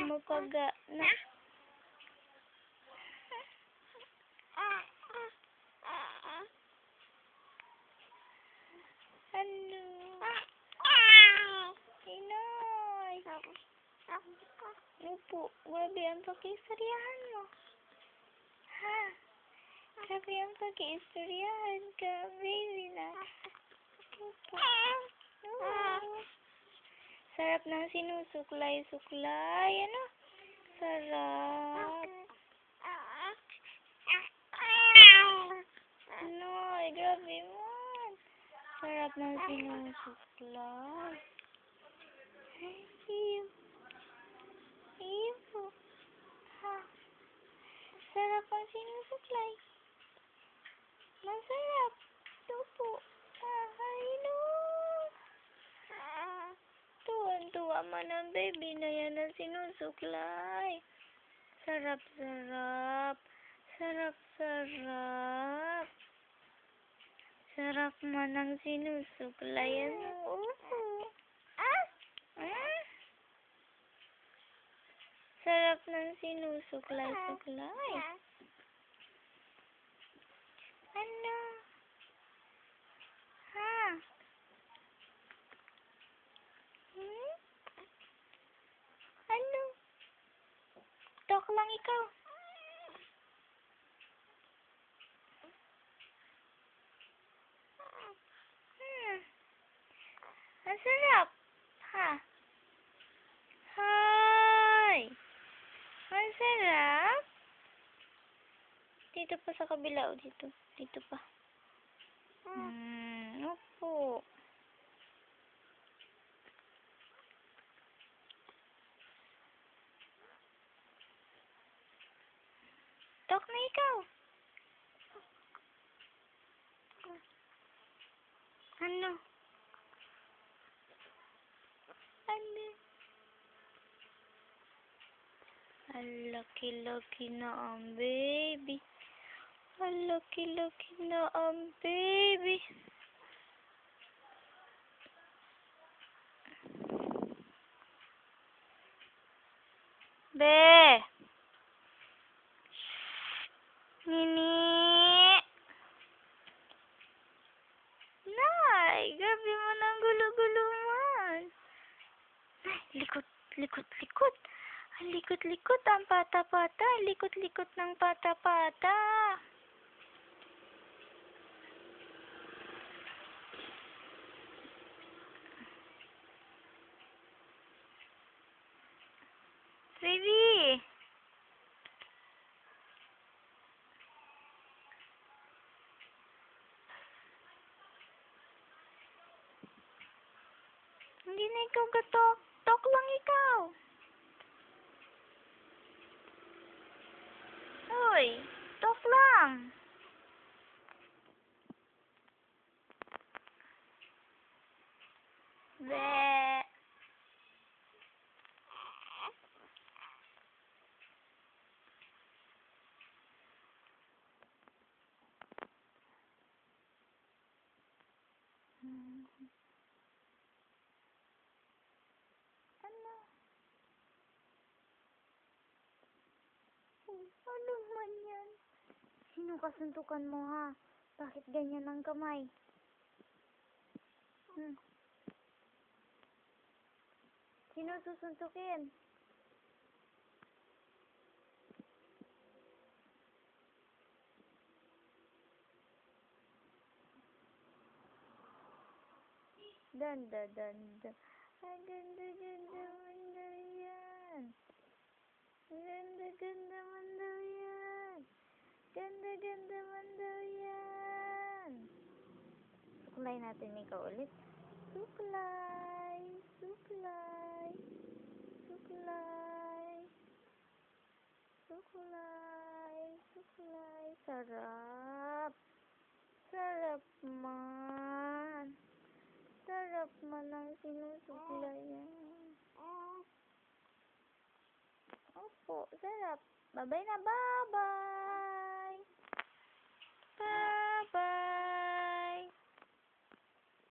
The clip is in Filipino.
mapaga na. Ano? Inay. Upo, grabe ang pag-istoryahan mo. Ha? Grabe ang pag-istoryahan ka, baby na. Upo. Sarap ng sinusuklay-suklay, ano? Sarap. Ano? Ay, grabe man. Sarap ng sinusuklay. Iyo. Iyo. Ha? Sarap ang sinusuklay. Masarap. Tupo. Ay, no. Tuwan-tuwa man ang baby na yan na sinusuklay. Sarap-sarap. Sarap-sarap. Sarap man ang sinusuklay. Ano? Sarap ng sinusuklay-suklay. Ano? Ha? Ano? Talk lang ikaw. Ang sarap. Ha? Hi! Ang sarap. Dito pa sa kabila o dito. Dito pa. Opo. Talk na ikaw. Ano? Ano? Ang laki-laki na ang baby. Ang laki-laki na ang baby. Be! Nini! Nay! Grabe mo ng gulo-gulo man. Ay, likot, likot, likot. Ang likot-likot ang pata-pata. Ang likot-likot ng pata-pata. Baby! Hindi na ikaw gatok. Tok lang ikaw. Hoy, tok lang. Be. Ano? Ano man yan? Sino kasuntukan mo ha? Bakit ganyan ang kamay? Sino susuntukin? Danda, danda. Ang ganda-ganda man daw yan. Ganda-ganda man daw yan. Ganda-ganda man daw yan. Suklay natin ikaw ulit. Suklay. Suklay. Suklay. Suklay. Suklay. Sarap. Sarap man. Sarap man ang sinusuklay yan. Opo, sarap. Bye-bye na, bye-bye.